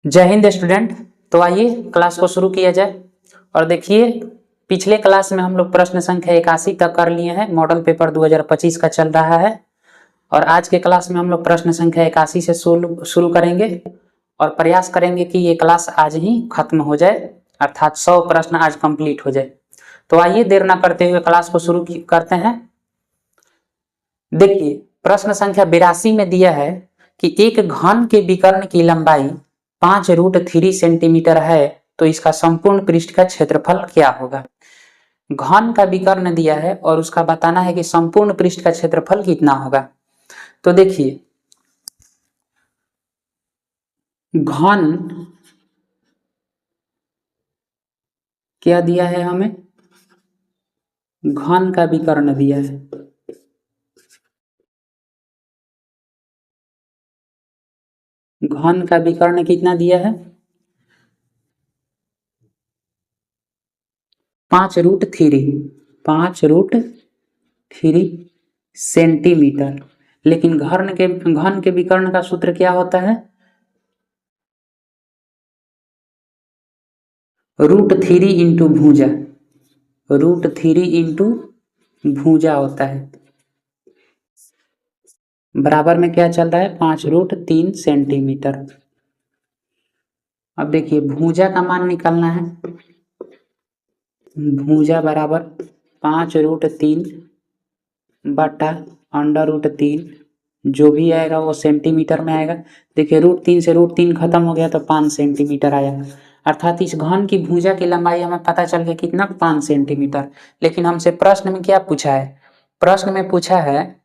जय हिंद स्टूडेंट। तो आइए क्लास को शुरू किया जाए। और देखिए, पिछले क्लास में हम लोग प्रश्न संख्या 81 तक कर लिए हैं। मॉडल पेपर 2025 का चल रहा है और आज के क्लास में हम लोग प्रश्न संख्या 81 से शुरू करेंगे और प्रयास करेंगे कि ये क्लास आज ही खत्म हो जाए, अर्थात 100 प्रश्न आज कंप्लीट हो जाए। तो आइए देर ना करते हुए क्लास को शुरू करते हैं। देखिए, प्रश्न संख्या 82 में दिया है कि एक घन के विकर्ण की लंबाई 5√3 सेंटीमीटर है, तो इसका संपूर्ण पृष्ठ का क्षेत्रफल क्या होगा। घन का विकर्ण दिया है और उसका बताना है कि संपूर्ण पृष्ठ का क्षेत्रफल कितना होगा। तो देखिए, घन क्या दिया है हमें, घन का विकर्ण दिया है। घन का विकर्ण कितना दिया है, 5√3 सेंटीमीटर। लेकिन घन के विकर्ण का सूत्र क्या होता है, √3 इंटू भुजा, √3 इंटू भुजा होता है। बराबर में क्या चल रहा है, 5√3 सेंटीमीटर। अब देखिए, भुजा का मान निकालना है। भुजा बराबर 5√3 बटा √3, जो भी आएगा वो सेंटीमीटर में आएगा। देखिए, √3 से √3 खत्म हो गया तो 5 सेंटीमीटर आया। अर्थात इस घन की भुजा की लंबाई हमें पता चल गया कितना, 5 सेंटीमीटर। लेकिन हमसे प्रश्न में क्या पूछा है, प्रश्न में पूछा है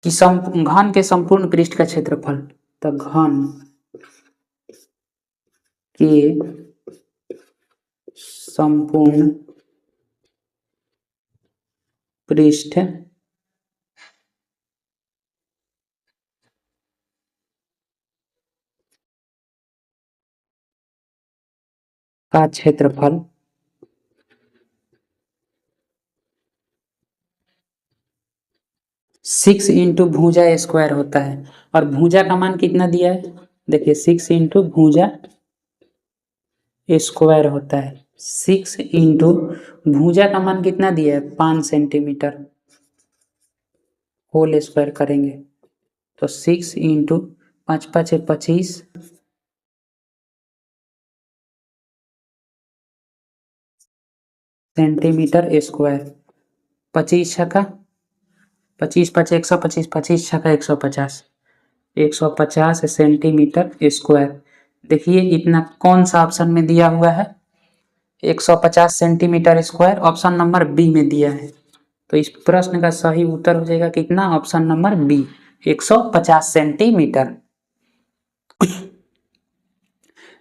कि घन के संपूर्ण पृष्ठ का क्षेत्रफल। तो घन के संपूर्ण पृष्ठ का क्षेत्रफल 6 इंटू भुजा स्क्वायर होता है। और भुजा का मान कितना दिया है, देखिए 6 इंटू भुजा स्क्वायर होता है। 6 इंटू भुजा का मान कितना दिया है, 5 सेंटीमीटर, होल स्क्वायर करेंगे तो 6 इंटू 5 5 25 सेंटीमीटर स्क्वायर। 25 छक्का 25 5 125, 25 छक्का 150, 150 सेंटीमीटर स्क्वायर। देखिए, इतना कौन सा ऑप्शन में दिया हुआ है, 150 centimetre square option number b में दिया है। तो इस प्रश्न का सही उत्तर हो जाएगा कितना, ऑप्शन नंबर बी, 150 सेंटीमीटर।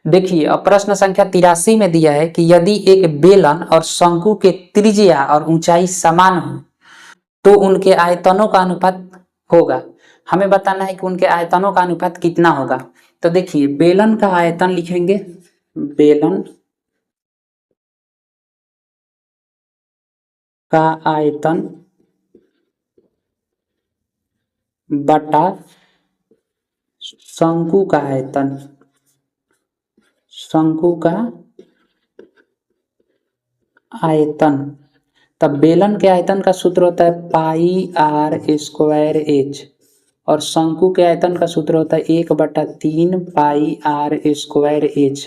देखिए, अब प्रश्न संख्या 83 में दिया है कि यदि एक बेलन और शंकु के त्रिज्या और ऊंचाई समान हो तो उनके आयतनों का अनुपात होगा। हमें बताना है कि उनके आयतनों का अनुपात कितना होगा। तो देखिए, बेलन का आयतन लिखेंगे, बेलन का आयतन बटा शंकु का आयतन, शंकु का आयतन। तब बेलन के आयतन का सूत्र होता है पाई आर स्क्वायर एच और शंकु के आयतन का सूत्र होता है 1/3 पाई आर स्क्वायर एच।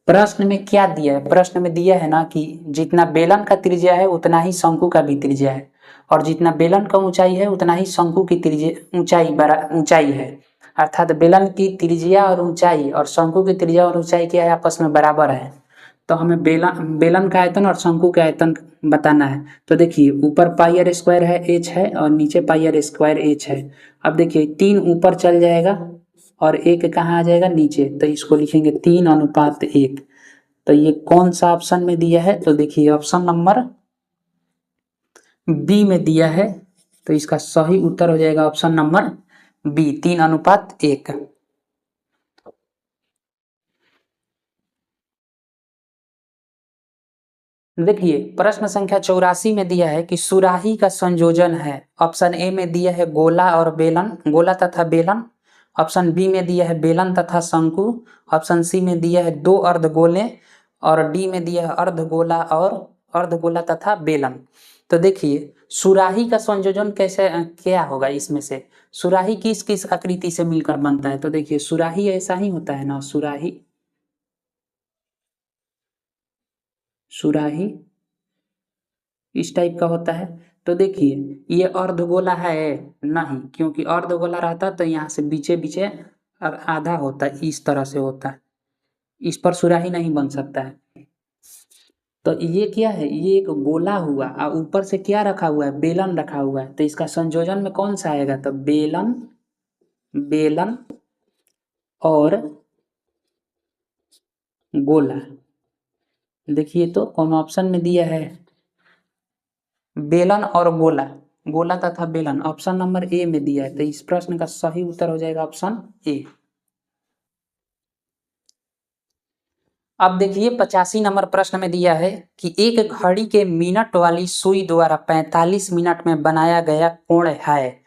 प्रश्न में क्या दिया है, प्रश्न में दिया है ना कि जितना बेलन का त्रिज्या है उतना ही शंकु का भी त्रिज्या है, और जितना बेलन का ऊंचाई है उतना ही शंकु की त्रिज्या ऊंचाई है। अर्थात बेलन की त्रिज्या और ऊंचाई और शंकु की त्रिज्या और ऊंचाई क्या है, आपस में बराबर है। तो हमें बेलन का आयतन और शंकु का आयतन बताना है। तो देखिए, ऊपर पाई आर स्क्वायर है एच है और नीचे पाई आर स्क्वायर एच है। अब देखिए, 3 ऊपर चल जाएगा और 1 कहाँ आ जाएगा, नीचे। तो इसको लिखेंगे 3:1। तो ये कौन सा ऑप्शन में दिया है, तो देखिए ऑप्शन नंबर बी में दिया है। तो इसका सही उत्तर हो जाएगा ऑप्शन नंबर बी, 3:1। देखिए, प्रश्न संख्या 84 में दिया है कि सुराही का संयोजन है। ऑप्शन ए में दिया है गोला और बेलन, गोला तथा बेलन। ऑप्शन बी में दिया है बेलन तथा शंकु, ऑप्शन सी में दिया है दो अर्धगोले, और डी में दिया है अर्धगोला और अर्धगोला तथा बेलन। तो देखिए सुराही का संयोजन कैसे क्या होगा इसमें से, सुराही किस किस आकृति से मिलकर बनता है। तो देखिए सुराही ऐसा ही होता है ना, सुराही सुराही इस टाइप का होता है। तो देखिए ये अर्धगोला है नहीं, क्योंकि अर्धगोला रहता तो यहाँ से बीचे बीचे और आधा होता है, इस तरह से होता है, इस पर सुराही नहीं बन सकता है। तो ये क्या है, ये एक गोला हुआ और ऊपर से क्या रखा हुआ है, बेलन रखा हुआ है। तो इसका संयोजन में कौन सा आएगा, तो बेलन, बेलन और गोला। देखिए तो कौन ऑप्शन में दिया है, बेलन और गोला, गोला तथा बेलन ऑप्शन नंबर ए में दिया है। तो इस प्रश्न का सही उत्तर हो जाएगा ऑप्शन ए। अब देखिए 85 नंबर प्रश्न में दिया है कि एक घड़ी के मिनट वाली सुई द्वारा 45 मिनट में बनाया गया कोण है।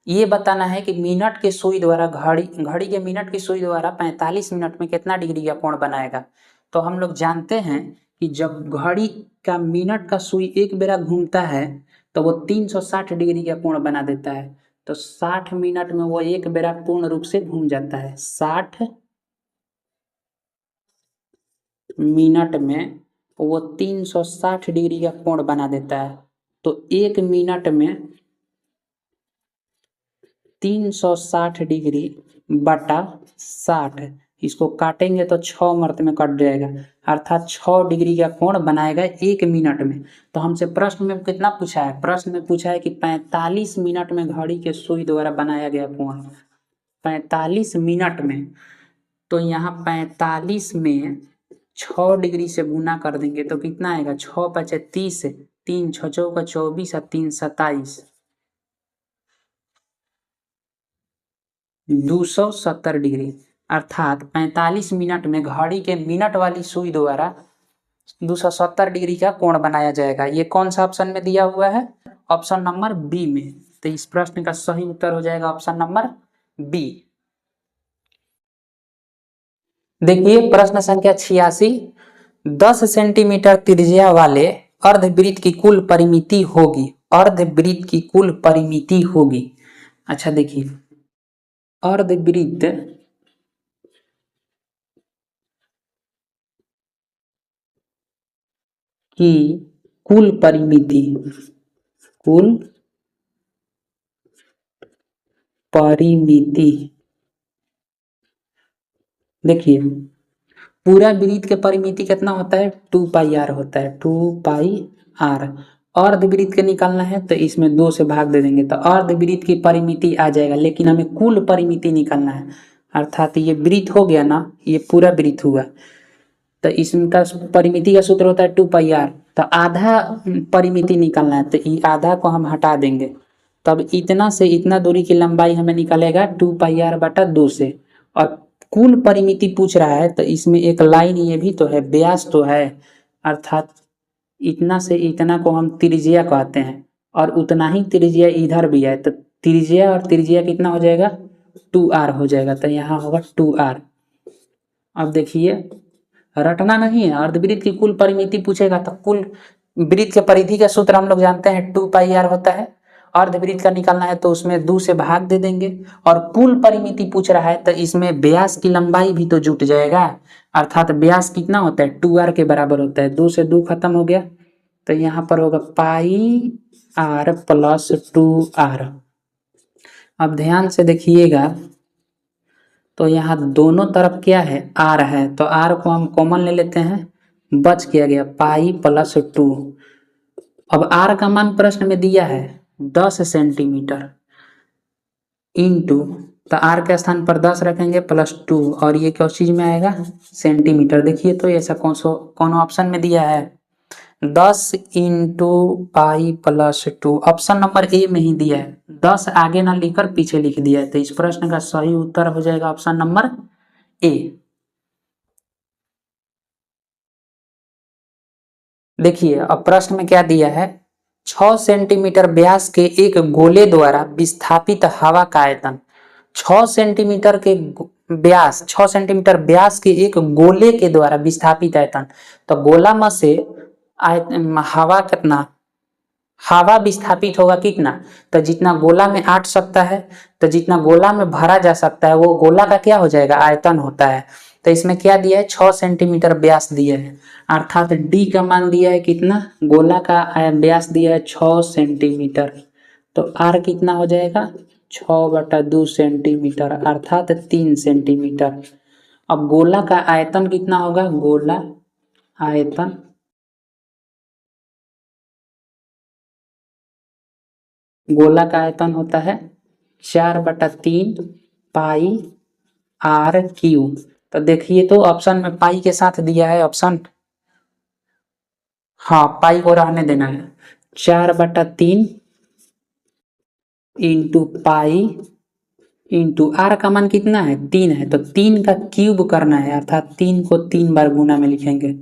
ये बताना है कि मिनट के सुई द्वारा घड़ी के मिनट की सुई द्वारा 45 मिनट में कितना डिग्री का कोण बनाएगा। तो हम लोग जानते हैं कि जब घड़ी का मिनट का सुई एक बेरा घूमता है तो वो 360 डिग्री का कोण बना देता है। तो 60 मिनट में वो एक बेरा पूर्ण रूप से घूम जाता है, 60 मिनट में वो 360 डिग्री का कोण बना देता है। तो एक मिनट में 360 डिग्री बटा 60, इसको काटेंगे तो 6 मर्त में कट जाएगा, अर्थात 6 डिग्री का कोण बनाएगा एक मिनट में। तो हमसे प्रश्न में कितना पूछा है, प्रश्न में पूछा है कि 45 मिनट में घड़ी के सुई द्वारा बनाया गया कोण, 45 मिनट में। तो यहाँ 45 में 6 डिग्री से गुना कर देंगे तो कितना आएगा, 6 पचे 30, 3 6 चौका 24 और 3 27, 270 डिग्री। अर्थात 45 मिनट में घड़ी के मिनट वाली सुई द्वारा 270 डिग्री का कोण बनाया जाएगा। ये कौन सा ऑप्शन में दिया हुआ है, ऑप्शन नंबर बी में। तो इस प्रश्न का सही उत्तर हो जाएगा ऑप्शन नंबर बी। देखिए प्रश्न संख्या 86, 10 सेंटीमीटर त्रिज्या वाले अर्धवृत्त की कुल परिमिति होगी, अर्धवृत्त की कुल परिमिति होगी। अच्छा देखिए अर्धवृत्त की कुल परिमिति, कुल परिमिति, देखिए पूरा वृत्त के परिमिति कितना होता है, 2 पाई आर होता है, 2 पाई आर। अर्धवृत्त के निकालना है तो इसमें 2 से भाग दे देंगे तो अर्धवृत्त की परिमिति आ जाएगा, लेकिन हमें कुल परिमिति निकालना है। अर्थात ये वृत्त हो गया ना, ये पूरा वृत्त हुआ, तो इसका परिमिति का सूत्र होता है 2 पाई आर। तो आधा परिमिति निकालना है तो ये आधा को हम हटा देंगे, तब इतना से इतना दूरी की लंबाई हमें निकलेगा 2 पाई आर बटा 2 से। और कुल परिमिति पूछ रहा है तो इसमें एक लाइन ये भी तो है, व्यास तो है, अर्थात इतना से इतना को हम त्रिज्या कहते हैं और उतना ही त्रिज्या इधर भी है। तो त्रिज्या और त्रिज्या कितना हो जाएगा, 2r हो जाएगा। तो यहाँ होगा 2r। अब देखिए रटना नहीं है, अर्धवृत्त की कुल परिमिति पूछेगा तो कुल वृत्त के परिधि का सूत्र हम लोग जानते हैं 2 पाई आर होता है। अर्धवृत्त का निकालना है तो उसमें 2 से भाग दे देंगे, और कुल परिमिति पूछ रहा है तो इसमें व्यास की लंबाई भी तो जुट जाएगा, अर्थात व्यास कितना होता है 2r के बराबर होता है। 2 से 2 खत्म हो गया तो यहाँ पर होगा पाई आर प्लस 2r। अब ध्यान से देखिएगा तो यहाँ दोनों तरफ क्या है, r है, तो r को हम कॉमन ले लेते हैं, बच गया पाई प्लस 2। अब r का मान प्रश्न में दिया है 10 सेंटीमीटर इंटू, तो r के स्थान पर 10 रखेंगे प्लस 2, और ये क्या चीज में आएगा, सेंटीमीटर। देखिए तो ऐसा कौन ऑप्शन में दिया है, 10 into pi plus 2, option number A में ही दिया है, 10 आगे ना लिखकर पीछे लिख दिया है। तो इस प्रश्न का सही उत्तर हो जाएगा ऑप्शन नंबर ए। देखिए अब प्रश्न में क्या दिया है, 6 सेंटीमीटर व्यास के एक गोले द्वारा विस्थापित हवा का आयतन 6 सेंटीमीटर के व्यास 6 सेंटीमीटर व्यास के एक गोले के द्वारा विस्थापित आयतन। तो गोला में से हवा कितना, हवा विस्थापित होगा कितना, तो जितना गोला में आट सकता है, तो जितना गोला में भरा जा सकता है वो गोला का क्या हो जाएगा, आयतन होता है। तो इसमें क्या दिया है, 6 सेंटीमीटर व्यास दिया है, अर्थात डी का मान दिया है कितना, गोला का व्यास दिया है 6 सेंटीमीटर। तो आर कितना हो जाएगा, 6/2 सेंटीमीटर अर्थात 3 सेंटीमीटर। अब गोला का आयतन कितना होगा, गोला आयतन गोला का आयतन होता है 4/3 पाई आर क्यू। तो देखिए तो ऑप्शन में पाई के साथ दिया है ऑप्शन, हाँ पाई को रहने देना है, 4/3 इंटू पाई इंटू आर का मान कितना है, 3 है, तो 3 का क्यूब करना है अर्थात 3 को 3 बार गुना में लिखेंगे,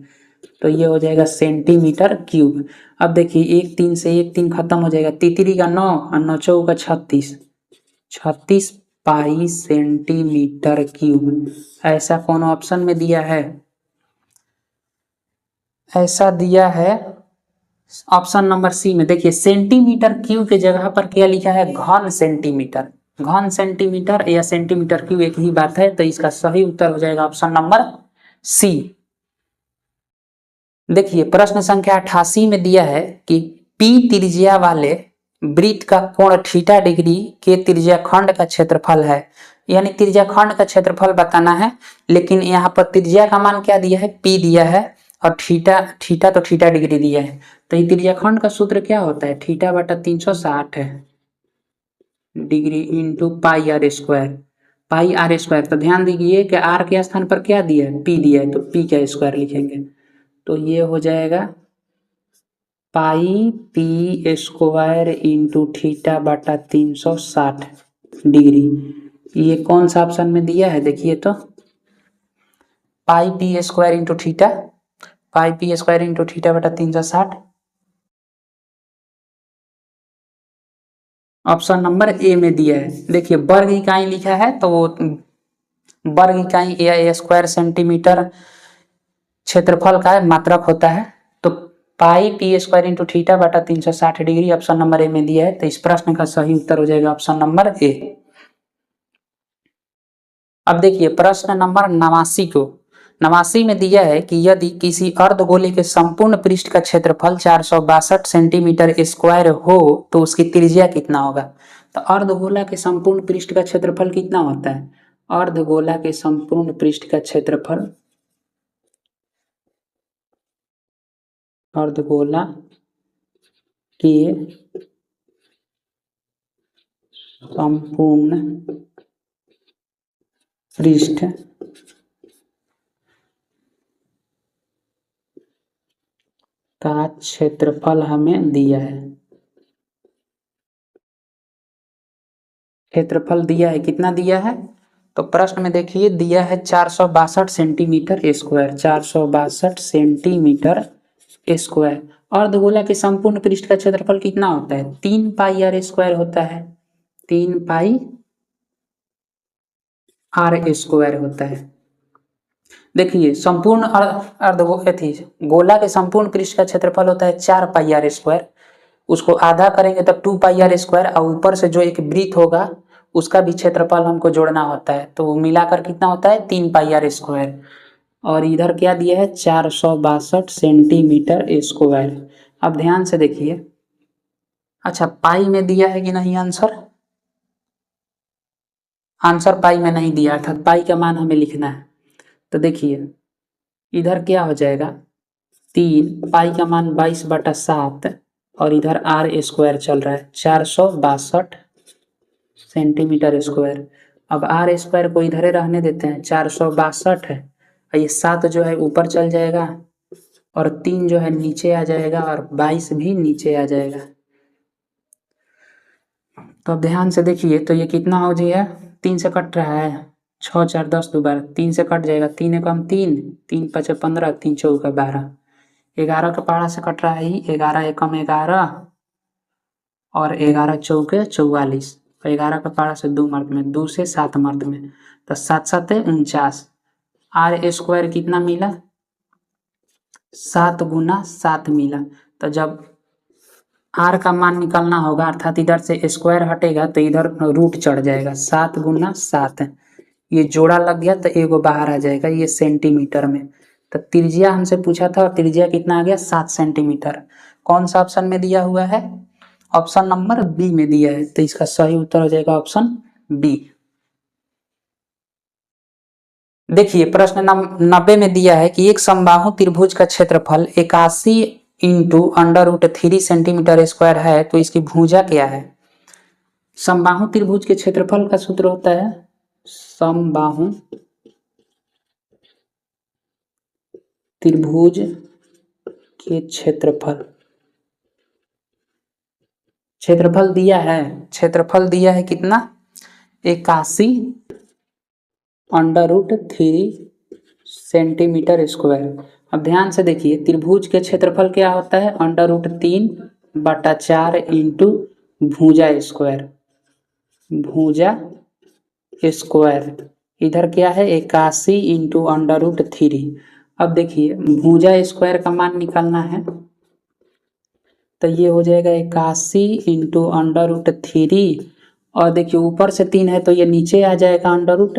तो ये हो जाएगा सेंटीमीटर क्यूब। अब देखिए एक 3 से एक 3 खत्म हो जाएगा, तितरी का 9 और 9 चौका 36 पाई सेंटीमीटर क्यूब। ऐसा कौन ऑप्शन में दिया है, ऐसा दिया है ऑप्शन नंबर सी में। देखिए सेंटीमीटर क्यूब के जगह पर क्या लिखा है, घन सेंटीमीटर। घन सेंटीमीटर या सेंटीमीटर क्यूब एक ही बात है, तो इसका सही उत्तर हो जाएगा ऑप्शन नंबर सी। देखिए प्रश्न संख्या 88 में दिया है कि पी त्रिज्या वाले वृत्त का कोण थीटा डिग्री के त्रिज्या खंड का क्षेत्रफल है, यानी त्रिज्या खंड का क्षेत्रफल बताना है, लेकिन यहाँ पर त्रिज्या का मान क्या दिया है, पी दिया है, और थीटा तो थीटा डिग्री दिया है। तो ये त्रिज्या खंड का सूत्र क्या होता है, थीटा/360 है degree into pi r square. तो ध्यान दीजिए कि आर के स्थान पर क्या दिया है, पी दिया है, तो पी का स्क्वायर लिखेंगे, तो ये हो जाएगा pi P square into theta degree. ये कौन सा ऑप्शन में दिया है, देखिए तो pi P square into theta option number A में दिया है। देखिए वर्ग इकाई लिखा है, तो वर्ग इकाई या स्क्वायर सेंटीमीटर क्षेत्रफल का मात्रक होता है, तो pi P square into theta degree option number A में दिया है, तो इस प्रश्न का सही उत्तर हो जाएगा ऑप्शन नंबर ए। अब देखिए प्रश्न नंबर 89 में दिया है कि यदि किसी अर्धगोले के संपूर्ण पृष्ठ का क्षेत्रफल 462 सेंटीमीटर स्क्वायर हो तो उसकी त्रिज्या कितना होगा। तो अर्धगोला के संपूर्ण पृष्ठ का क्षेत्रफल कितना होता है, अर्धगोला के संपूर्ण पृष्ठ का क्षेत्रफल, अर्धगोला के संपूर्ण पृष्ठ का क्षेत्रफल हमें दिया है, क्षेत्रफल दिया है, कितना दिया है, तो प्रश्न में देखिए दिया है 462 सेंटीमीटर स्क्वायर, 462 सेंटीमीटर स्क्वायर। अर्धगोला के संपूर्ण पृष्ठ का क्षेत्रफल कितना होता है, 3 पाई आर स्क्वायर होता है, 3 पाई आर स्क्वायर होता है। देखिए संपूर्ण गोला के संपूर्ण पृष्ठ का क्षेत्रफल होता है 4 पाई आर स्क्वायर, उसको आधा करेंगे तब 2 पाई आर स्क्वायर, और ऊपर से जो एक वृत्त होगा उसका भी क्षेत्रफल हमको जोड़ना होता है, तो मिलाकर कितना होता है 3 पाई आर स्क्वायर, और इधर क्या दिया है 462 सेंटीमीटर स्क्वायर। अब ध्यान से देखिए, अच्छा पाई में दिया है कि नहीं आंसर, आंसर पाई में नहीं दिया, अर्थात पाई का मान हमें लिखना है। तो देखिए इधर क्या हो जाएगा, 3 पाई का मान 22/7, और इधर आर स्क्वायर चल रहा है 462 सेंटीमीटर स्क्वायर। अब आर स्क्वायर को इधर रहने देते हैं, 462 है, और ये 7 जो है ऊपर चल जाएगा, और 3 जो है नीचे आ जाएगा, और 22 भी नीचे आ जाएगा। तो अब ध्यान से देखिए, तो ये कितना हो जाएगा, 3 से कट रहा है, 6 4 10 दोबारा 3 से कट जाएगा, 3 एकम 3, 3 5 15, 3 चौका 12, 11 का पहाड़ा से कट रहा है ही, 11 एकम 11 और 11 चौके 44, और 11 का पारा से 2 मर्द में, 2 से 7 मर्द में, तो 7 7 है 49। आर स्क्वायर कितना मिला? 7 गुना 7 मिला। तो जब आर का मान निकालना होगा अर्थात इधर से स्क्वायर हटेगा तो इधर रूट चढ़ जाएगा। 7 गुना 7, ये जोड़ा लग गया तो एगो बाहर आ जाएगा, ये सेंटीमीटर में। तो त्रिज्या हमसे पूछा था और त्रिज्या कितना आ गया? 7 सेंटीमीटर। कौन सा ऑप्शन में दिया हुआ है? ऑप्शन नंबर बी में दिया है, तो इसका सही उत्तर हो जाएगा ऑप्शन बी। देखिए प्रश्न 90 में दिया है कि एक समबाहु त्रिभुज का क्षेत्रफल 81 into under root 3 centimetre square है, तो इसकी भुजा क्या है? समबाहु त्रिभुज के क्षेत्रफल का सूत्र होता है समबाहु त्रिभुज के क्षेत्रफल। क्षेत्रफल दिया है कितना? 81 अंडर रूट 3 सेंटीमीटर स्क्वायर। अब ध्यान से देखिए त्रिभुज के क्षेत्रफल क्या होता है? अंडर रूट 3/4 इंटू भुजा स्क्वायर। इधर क्या है? 81 इंटू अंडर रूट 3। अब देखिए भुजा स्क्वायर का मान निकालना है तो ये हो जाएगा 81 इंटू अंडर रूट 3, और देखिए ऊपर से 3 है तो ये नीचे आ जाएगा अंडर रूट,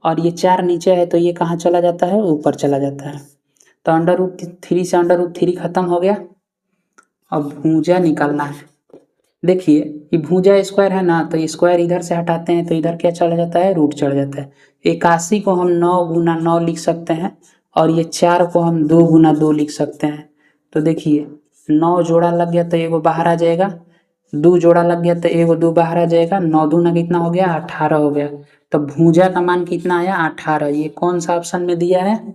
और ये 4 नीचे है तो ये कहाँ चला जाता है? ऊपर चला जाता है। तो अंडर रूट 3 से अंडर रूट 3 खत्म हो गया। अब भुजा निकालना है। देखिए ये भुजा स्क्वायर है ना, तो स्क्वायर इधर से हटाते हैं तो इधर क्या चला जाता है? रूट चढ़ जाता है। 81 को हम 9 गुना 9 लिख सकते हैं, और ये 4 को हम 2 गुना 2 लिख सकते हैं। तो देखिए 9 जोड़ा लग गया तो एगो बाहर आ जाएगा, 2 जोड़ा लग गया तो एगो 2 बाहर आ जाएगा, 9 दूना कितना हो गया? 18 हो गया। तो भुजा का मान कितना आया? 18। ये कौन सा ऑप्शन में दिया है?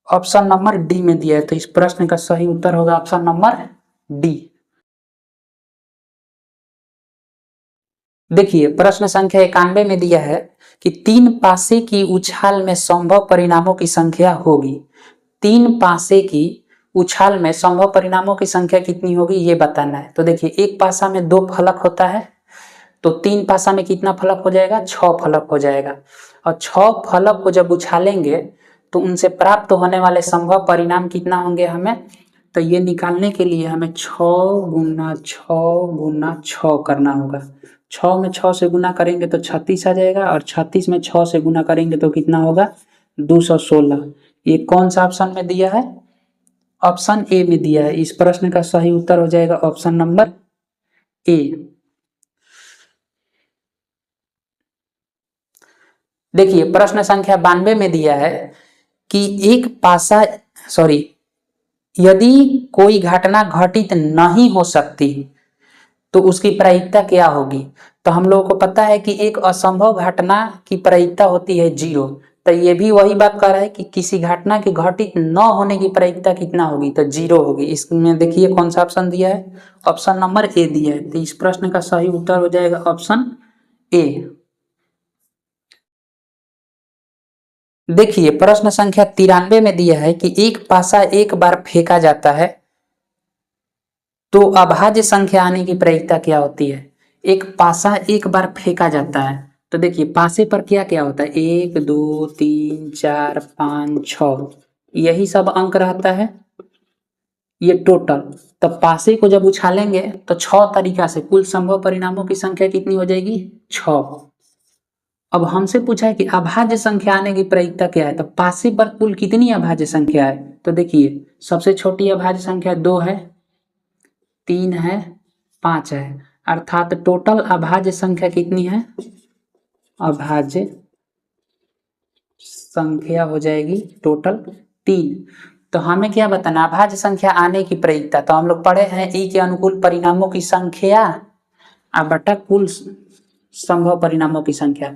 ऑप्शन नंबर डी में दिया है, तो इस प्रश्न का सही उत्तर होगा ऑप्शन नंबर डी। देखिए प्रश्न संख्या 91 में दिया है कि 3 पासे की उछाल में संभव परिणामों की संख्या होगी। 3 पासे की उछाल में संभव परिणामों की संख्या कितनी होगी ये बताना है। तो देखिए एक पासा में 2 फलक होता है, तो 3 पासा में कितना फलक हो जाएगा? 6 फलक हो जाएगा। और 6 फलक को जब उछालेंगे तो उनसे प्राप्त होने वाले संभव परिणाम कितना होंगे हमें? तो ये निकालने के लिए हमें 6 गुना 6 गुना 6 करना होगा। 6 में 6 से गुना करेंगे तो 36 आ जाएगा, और 36 में 6 से गुना करेंगे तो कितना होगा? 216। ये कौन सा ऑप्शन में दिया है? ऑप्शन ए में दिया है। इस प्रश्न का सही उत्तर हो जाएगा ऑप्शन नंबर ए। देखिए प्रश्न संख्या 92 में दिया है कि यदि कोई घटना घटित नहीं हो सकती तो उसकी प्रायिकता क्या होगी? तो हम लोगों को पता है कि एक असंभव घटना की प्रायिकता होती है 0। तो ये भी वही बात कर रहा है कि किसी घटना के घटित न होने की प्रायिकता कितना होगी? तो 0 होगी। इसमें देखिए कौन सा ऑप्शन दिया है? ऑप्शन नंबर ए दिया है, तो इस प्रश्न का सही उत्तर हो जाएगा ऑप्शन ए। देखिए प्रश्न संख्या 93 में दिया है कि एक पासा एक बार फेंका जाता है तो अभाज्य संख्या आने की प्रायिकता क्या होती है? एक पासा एक बार फेंका जाता है, तो देखिए पासे पर क्या क्या होता है? 1 2 3 4 5 6, यही सब अंक रहता है, ये टोटल। तो पासे को जब उछालेंगे तो 6 तरीका से कुल संभव परिणामों की संख्या कितनी हो जाएगी? 6। अब हमसे पूछा है कि अभाज्य संख्या आने की प्रायिकता क्या है, तो पासे पर कुल कितनी अभाज्य संख्या है? तो देखिए सबसे छोटी अभाज्य संख्या 2 है, 3 है, 5 है, अर्थात टोटल अभाज्य संख्या कितनी है? अभाज्य संख्या हो जाएगी टोटल 3। तो हमें क्या बताना? अभाज्य संख्या आने की प्रायिकता तो हम लोग पढ़े हैं ई के अनुकूल परिणामों की संख्या बटा कुल संभव परिणामों की संख्या।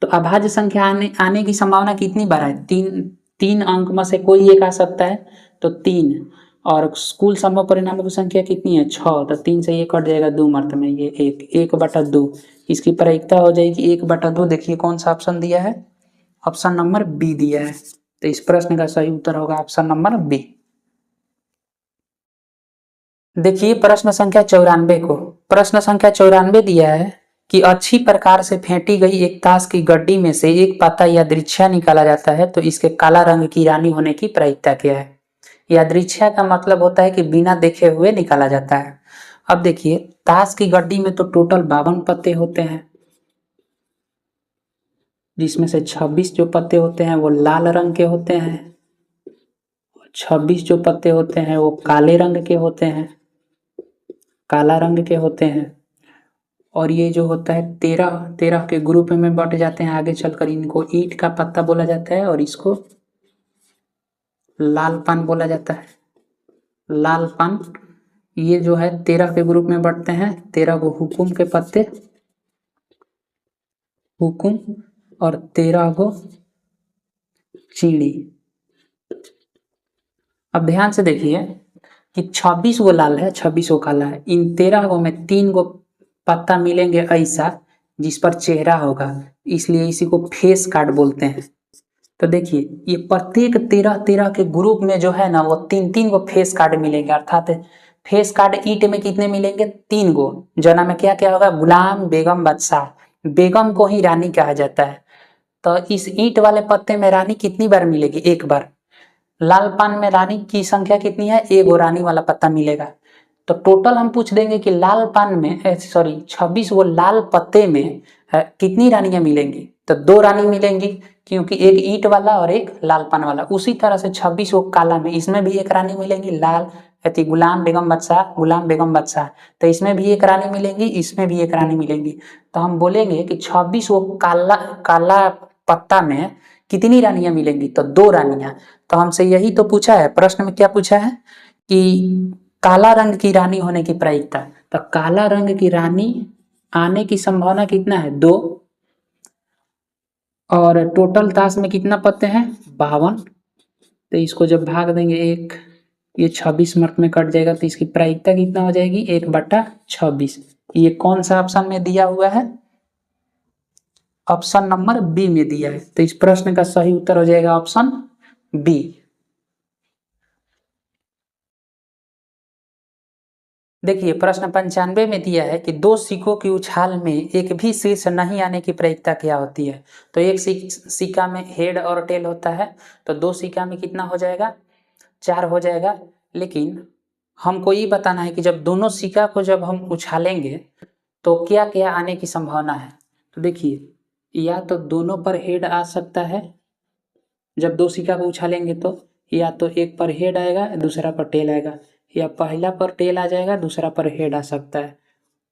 तो अभाज्य संख्या आने की संभावना कितनी बार है? 3 अंक में से कोई एक आ सकता है, तो 3। और कुल संभव परिणामों की संख्या कितनी है? 6। तो 3 से ये कट जाएगा 2 मर्त में, ये 1/2। इसकी प्रायिकता हो जाएगी 1/2। देखिए कौन सा ऑप्शन दिया है? ऑप्शन नंबर बी दिया है, तो इस प्रश्न का सही उत्तर होगा ऑप्शन नंबर बी। देखिए प्रश्न संख्या 94 को प्रश्न संख्या 94 दिया है कि अच्छी प्रकार से फेंटी गई एक ताश की गड्डी में से एक पाता यादृच्छा निकाला जाता है तो इसके काला रंग की रानी होने की प्रायिकता क्या है। यादृच्छा का मतलब होता है कि बिना देखे हुए निकाला जाता है। अब देखिए ताश की गड्डी में तो टोटल 52 पत्ते होते हैं, जिसमें से 26 जो पत्ते होते हैं वो लाल रंग के होते हैं, 26 जो पत्ते होते हैं वो काले रंग के होते हैं, काला रंग के होते हैं। और ये जो होता है 13 के ग्रुप में बट जाते हैं। आगे चलकर इनको ईंट का पत्ता बोला जाता है और इसको लाल पान बोला जाता है। लाल पान ये जो है 13 के ग्रुप में बटते हैं। 13 को हुकुम के पत्ते, हुकुम, और 13 को चीड़ी। अब ध्यान से देखिए कि 26 गो लाल है, 26 गो काला है। इन 13 गो में 3 गो पत्ता मिलेंगे ऐसा जिस पर चेहरा होगा, इसलिए इसी को फेस कार्ड बोलते हैं। तो देखिए ये प्रत्येक 13 के ग्रुप में जो है ना वो 3 गो फेस कार्ड मिलेंगे, अर्थात फेस कार्ड ईंट में कितने मिलेंगे 3 गो। जना में क्या क्या होगा, गुलाम, बेगम, बादशाह। बेगम को ही रानी कहा जाता है। तो इस ईंट वाले पत्ते में रानी कितनी बार मिलेगी, एक बार। लाल पान में रानी की संख्या कितनी है, एक रानी वाला पत्ता मिलेगा। तो टोटल हम पूछ देंगे कि लाल पान में 26 वो लाल पत्ते में कितनी रानियां मिलेंगी, तो 2 रानी मिलेंगी, क्योंकि एक ईंट वाला और एक लाल पान वाला। उसी तरह से 26 वो काला में इसमें भी एक रानी मिलेंगी, लाल गुलाम बेगम बादशाह, गुलाम बेगम बादशाह। तो इसमें भी एक रानी मिलेंगी, इसमें भी एक रानी मिलेंगी। तो हम बोलेंगे कि 26 वो काला काला पत्ता में कितनी रानियां मिलेंगी, तो 2 रानियां। तो हमसे यही तो पूछा है, प्रश्न में क्या पूछा है कि काला रंग की रानी होने की प्रायिकता। तो काला रंग की रानी आने की संभावना कितना है, 2। और टोटल ताश में कितना पत्ते हैं, 52। तो इसको जब भाग देंगे एक, ये 26 मार्क में कट जाएगा, तो इसकी प्रायिकता कितना हो जाएगी, 1/26। ये कौन सा ऑप्शन में दिया हुआ है, ऑप्शन नंबर बी में दिया है। तो इस प्रश्न का सही उत्तर हो जाएगा ऑप्शन बी। देखिए प्रश्न 95 में दिया है कि 2 सिक्कों की उछाल में एक भी शीर्ष नहीं आने की प्रायिकता क्या होती है। तो एक सिक्का में हेड और टेल होता है, तो 2 सिक्का में कितना हो जाएगा, 4 हो जाएगा। लेकिन हमको ये बताना है कि जब दोनों सिक्का को जब हम उछालेंगे तो क्या क्या आने की संभावना है। तो देखिए या तो दोनों पर हेड आ सकता है, जब 2 सिक्का को उछालेंगे तो या तो एक पर हेड आएगा दूसरा पर टेल आएगा, या पहला पर टेल आ जाएगा दूसरा पर हेड आ सकता है।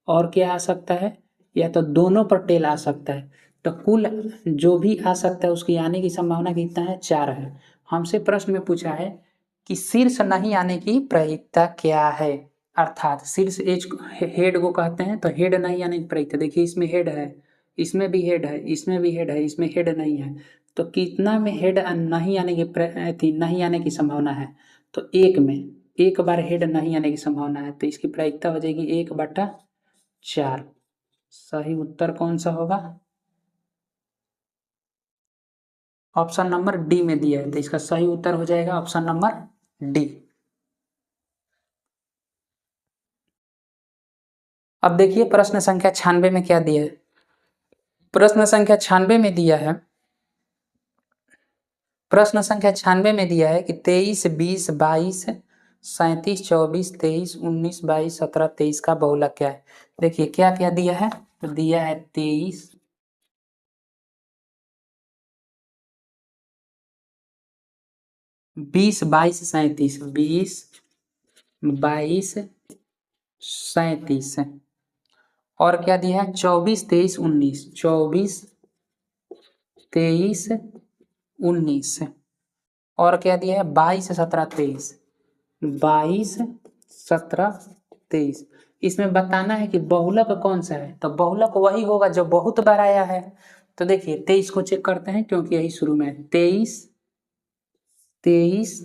और क्या आ सकता है, या तो दोनों पर टेल आ सकता है। तो कुल जो भी आ सकता है उसकी आने की संभावना कितना है, 4 है। हमसे प्रश्न में पूछा है कि शीर्ष नहीं आने की प्रायिकता क्या है, अर्थात शीर्ष एज हेड को कहते हैं। तो हेड नहीं आने की प्रायिकता, देखिए इसमें हेड है, इसमें भी हेड है, इसमें भी हेड है, इसमें हेड नहीं है। तो कितना में हेड नहीं आने की नहीं आने की संभावना है, तो एक में एक बार हेड नहीं आने की संभावना है। तो इसकी प्रायिकता हो जाएगी 1/4। सही उत्तर कौन सा होगा, ऑप्शन नंबर डी में दिया है। तो इसका सही उत्तर हो जाएगा ऑप्शन नंबर डी। अब देखिए प्रश्न संख्या 96 में क्या दिया है। प्रश्न संख्या 96 में दिया है, प्रश्न संख्या 96 में दिया है कि 23, 20, 22, 37, 24, 23, 19, 22, 17, 23 का बहुलक क्या है। देखिए क्या क्या दिया है, तो दिया है 23, 20, 22, 37, 20, 22, 37, और क्या दिया है 24, 23, 19, 24, 23, 19, और क्या दिया है 22, 17, 23, 22, 17, 23। इसमें बताना है कि बहुलक कौन सा है। तो बहुलक वही होगा जो बहुत बार आया है। तो देखिए 23 को चेक करते हैं क्योंकि यही शुरू में है, 23, 23,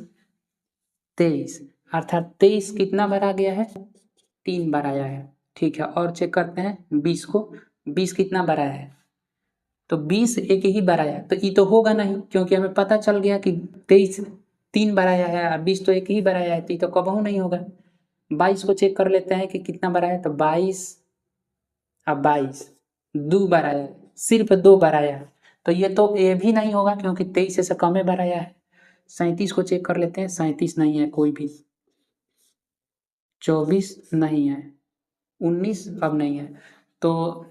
23, अर्थात 23 कितना बार आ गया है, 3 बार आया है। ठीक है, और चेक करते हैं 20 को, 20 कितना बार आया है, तो 20 एक ही बार आया। तो ये तो होगा नहीं, क्योंकि हमें पता चल गया कि 23 3 बार आया है और 20 तो एक ही बार आया है, तो ये तो कबहू नहीं होगा। 22 को चेक कर लेते हैं कि कितना बार आया, तो 22 अब 22 दो बार आया, सिर्फ 2 बार आया, तो ये तो ए भी नहीं होगा क्योंकि 23 से कम बार आया है। 37 को चेक कर लेते हैं, 37 नहीं है कोई भी, 24 नहीं है, 19 अब नहीं है, तो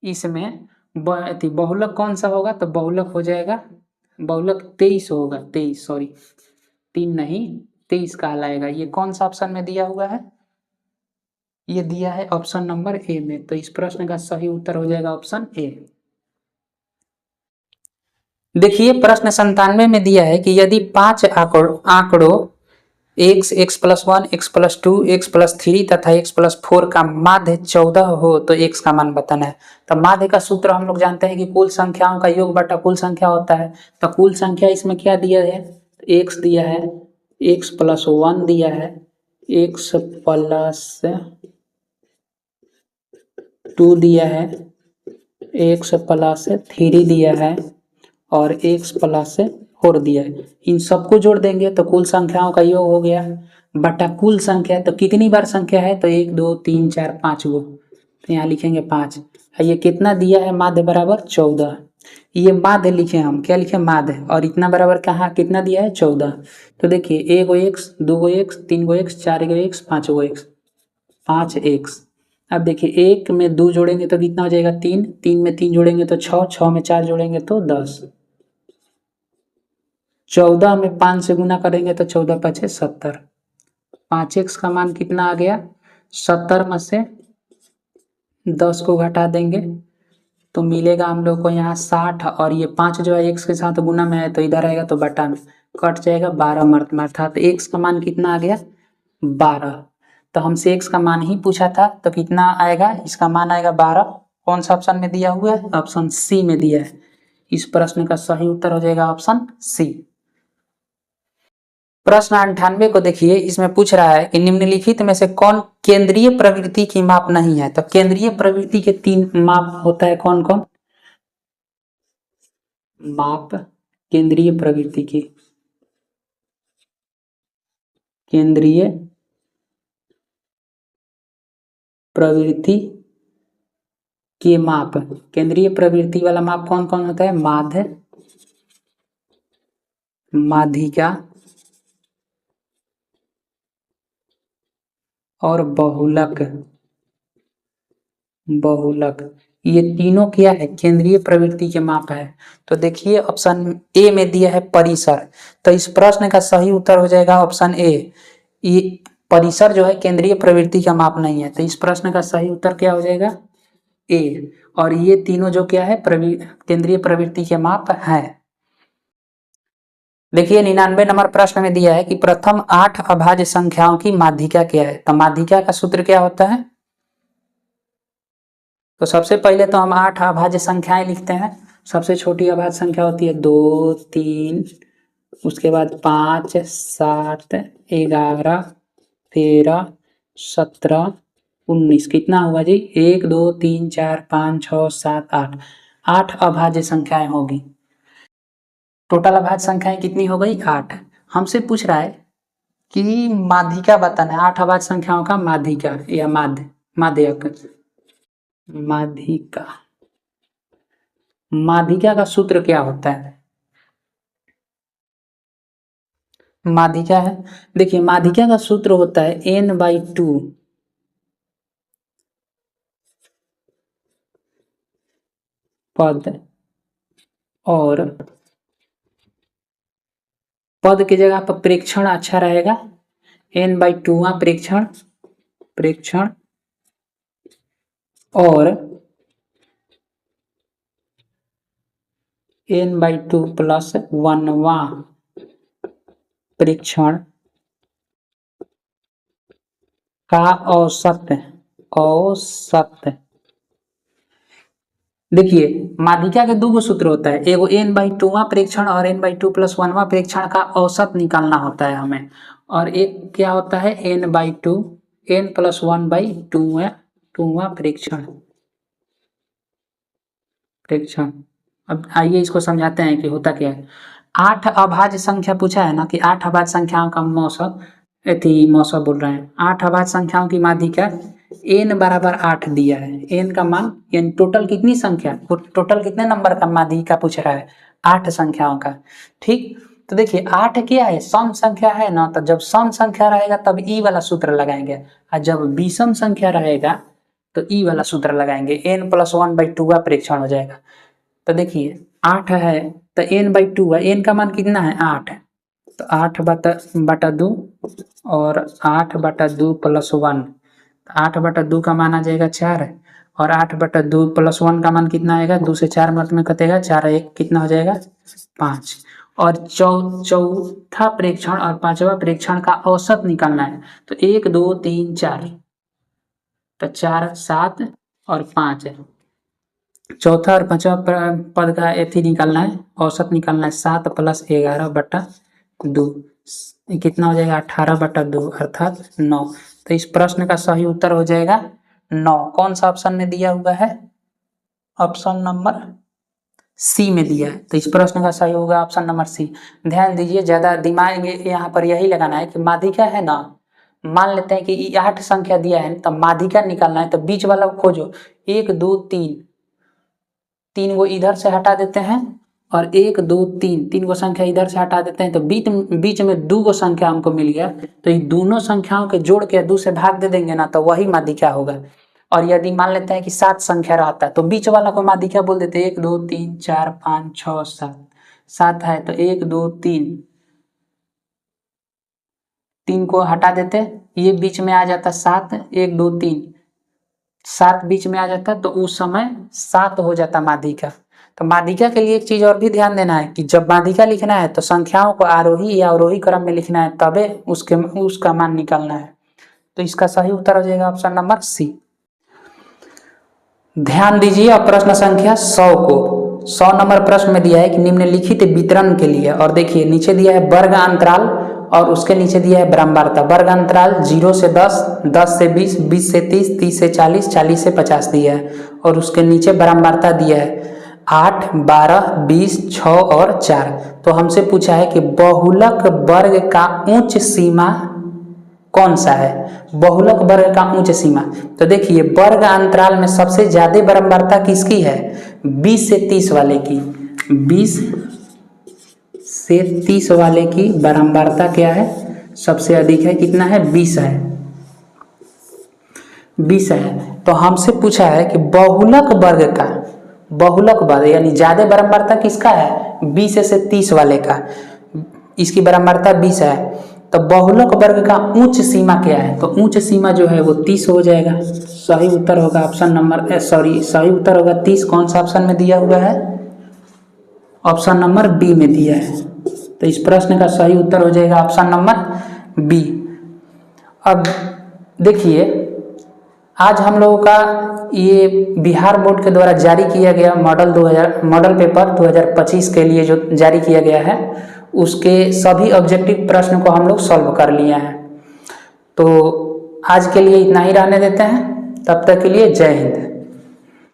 इसमें बहुलक कौन सा होगा, तो बहुलक हो जाएगा, बहुलक 23 होगा, 23 सॉरी 3 नहीं 23 कहलाएगा। ये कौन सा ऑप्शन में दिया हुआ है, ये दिया है ऑप्शन नंबर ए में, तो इस प्रश्न का सही उत्तर हो जाएगा ऑप्शन ए। देखिए प्रश्न 97 में दिया है कि यदि 5 आंकड़ों x, x+1, x+2, x+3 तथा x+4 का माध्य 14 हो तो x का मान बताना है। तो माध्य का सूत्र हम लोग जानते हैं कि कुल संख्याओं का योग बटा कुल संख्या होता है। तो कुल संख्या इसमें क्या दिया है, x दिया है, x+1 दिया है, x+2 दिया है, x+3 दिया है और x+4 दिया है। इन सबको जोड़ देंगे तो कुल संख्याओं का योग हो गया बटा कुल संख्या। तो कितनी बार संख्या है, तो 1 2 3 4 5 गो, तो यहाँ लिखेंगे 5। ये कितना दिया है, माध्य बराबर 14, ये माध्य लिखे हम, क्या लिखे माध्य, और इतना बराबर कहाँ कितना दिया है 14। तो देखिए 1 गो x, 2 गो x, 3 गो x, 4 गो x, 5 गो x, 5x। अब देखिए 1 में 2 जोड़ेंगे तो कितना हो जाएगा 3, 3 में 3 जोड़ेंगे तो 6, 6 में 4 जोड़ेंगे तो 10, 14 में 5 से गुना करेंगे तो 14 पचे 70। 5x का मान कितना आ गया, 70 में से 10 को घटा देंगे तो मिलेगा हम लोग को यहाँ 60, और ये 5 जो है x के साथ गुना में है तो इधर आएगा तो बटा में कट जाएगा, 12 मर्द था। तो x का मान कितना आ गया 12। तो हमसे x का मान ही पूछा था, तो कितना आएगा, इसका मान आएगा 12। कौन सा ऑप्शन में दिया हुआ है, ऑप्शन सी में दिया है। इस प्रश्न का सही उत्तर हो जाएगा ऑप्शन सी। प्रश्न 98 को देखिए, इसमें पूछ रहा है कि निम्नलिखित में से कौन केंद्रीय प्रवृत्ति की माप नहीं है। तो केंद्रीय प्रवृत्ति के 3 माप होता है, कौन कौन माप केंद्रीय प्रवृत्ति की, केंद्रीय प्रवृत्ति के माप, केंद्रीय प्रवृत्ति वाला माप कौन कौन होता है, माध्य, माध्यिका और बहुलक। बहुलक ये तीनों क्या है, केंद्रीय प्रवृत्ति के माप है। तो देखिए ऑप्शन ए में दिया है परिसर, तो इस प्रश्न का सही उत्तर हो जाएगा ऑप्शन ए। ये परिसर जो है केंद्रीय प्रवृत्ति का माप नहीं है, तो इस प्रश्न का सही उत्तर क्या हो जाएगा ए। और ये तीनों जो क्या है केंद्रीय प्रवृत्ति के माप है। देखिए 99 नंबर प्रश्न में दिया है कि प्रथम 8 अभाज्य संख्याओं की माध्यिका क्या है। तो माध्यिका का सूत्र क्या होता है, तो सबसे पहले तो हम 8 अभाज्य संख्याएं लिखते हैं। सबसे छोटी अभाज्य संख्या होती है 2 3, उसके बाद 5 7 11 13 17 19, कितना हुआ जी 1 2 3 4 5 6 7 8, 8 अभाज्य संख्याएं होगी। टोटल अभाज्य संख्याएं कितनी हो गई 8। हमसे पूछ रहा है कि माध्यिका बताना है, 8 अभाज्य संख्याओं का माध्यिका या माध्यक। माध्यिका, माध्यिका का सूत्र क्या होता है, माध्यिका है, देखिए माध्यिका का सूत्र होता है n/2 पद, और पद की जगह पर प्रेक्षण अच्छा रहेगा, n/2 प्रेक्षण और n/2 + 1वां प्रेक्षण का औसत। देखिए माध्यिका के दो सूत्र होता है, एगो n/2 प्रेक्षण और n/2 + 1वां प्रेक्षण का औसत निकालना होता है हमें, और एक क्या होता है n/2 n + 1/2वां प्रेक्षण। अब आइए इसको समझाते हैं कि होता क्या है। 8 अभाज्य संख्या पूछा है ना, कि 8 अभाज्य संख्याओं का मौसम बोल रहे हैं, 8 अभाज्य संख्याओं की माध्यिका n बराबर 8 दिया है, n का मान यानी टोटल कितनी संख्या, टोटल कितने नंबर का माध्यिका पूछ रहा है, 8 संख्याओं का। ठीक, तो देखिए 8 क्या है, सम संख्या है ना, तो जब सम संख्या रहेगा तब ई वाला सूत्र लगाएंगे, और जब विषम संख्या रहेगा तो ई वाला सूत्र लगाएंगे, n+1/2 का प्रेक्षण हो जाएगा। तो देखिए 8 है तो n/2 है, n का मान कितना है 8, तो 8/2 और 8/2 + 1, 8/2 का मान आ जाएगा 4, और 8/2 + 1 का मान कितना आएगा, 2 से 4 मत में कटेगा, 4 1 कितना हो जाएगा 5। और चौथा प्रेक्षण और पांचवा प्रेक्षण का औसत निकालना है, तो 1 2 3 4, तो 4 7 और 5 है। चौथा और पांचवा पद का एथी निकालना है, औसत निकालना है, 7 + 11/2 कितना हो जाएगा 18/2 अर्थात 9। तो इस प्रश्न का सही उत्तर हो जाएगा 9। कौन सा ऑप्शन में दिया हुआ है, ऑप्शन नंबर सी में दिया है, तो इस प्रश्न का सही होगा ऑप्शन नंबर सी। ध्यान दीजिए, ज्यादा दिमाग यहाँ पर यही लगाना है कि माध्यिका है ना, मान लेते हैं कि 8 संख्या दिया है तो माध्यिका निकालना है, तो बीच वाला खोजो, 1 2 3, 3 को इधर से हटा देते हैं, और 1 2 3, 3 को संख्या इधर से हटा देते हैं, तो बीच में 2 को संख्या हमको मिल गया, तो ये दोनों संख्याओं के जोड़ के 2 से भाग दे देंगे ना, तो वही माध्यिका होगा। और यदि मान लेते हैं कि 7 संख्या रहता है तो बीच वाला को माध्यिका बोल देते हैं, 1 2 3 4 5 6 7, 7 है तो 1 2 3, 3 को हटा देते, ये बीच में आ जाता 7, 1 2 3, 7 बीच में आ जाता, तो उस समय 7 हो जाता माध्यिका। तो माध्यिका के लिए एक चीज और भी ध्यान देना है कि जब माध्यिका लिखना है तो संख्याओं को आरोही या अवरोही क्रम में लिखना है, तबे उसका मान निकालना है। तो इसका सही उत्तर हो जाएगा ऑप्शन नंबर सी। ध्यान दीजिए, अब प्रश्न संख्या 100 को 100 नंबर प्रश्न में दिया है कि निम्नलिखित वितरण के लिए, और देखिए नीचे दिया है वर्ग अंतराल और उसके नीचे दिया है बारंबारता। वर्ग अंतराल 0 से 10, 10 से 20, 20 से 30, 30 से 40, 40 से 50 दिया है, और उसके नीचे बारंबारता दिया है 8, 12, 20, 6 और 4। तो हमसे पूछा है कि बहुलक वर्ग का उच्च सीमा कौन सा है, बहुलक वर्ग का उच्च सीमा। तो देखिए वर्ग अंतराल में सबसे ज्यादा बारंबारता किसकी है, 20 से 30 वाले की, 20 से 30 वाले की बारंबारता क्या है, सबसे अधिक है, कितना है 20 है, 20 है। तो हमसे पूछा है कि बहुलक वर्ग का, बहुलक वर्ग यानी ज्यादा बारंबारता किसका है, 20 से 30 वाले का, इसकी बारंबारता 20 है। तो बहुलक वर्ग का उच्च सीमा क्या है, तो उच्च सीमा जो है वो 30 हो जाएगा। सही उत्तर होगा ऑप्शन नंबर सही उत्तर होगा 30। कौन सा ऑप्शन में दिया हुआ है, ऑप्शन नंबर बी में दिया है। तो इस प्रश्न का सही उत्तर हो जाएगा ऑप्शन नंबर बी। अब देखिए, आज हम लोगों का ये बिहार बोर्ड के द्वारा जारी किया गया मॉडल पेपर 2025 के लिए जो जारी किया गया है, उसके सभी ऑब्जेक्टिव प्रश्न को हम लोग सॉल्व कर लिए हैं। तो आज के लिए इतना ही रहने देते हैं, तब तक के लिए जय हिंद।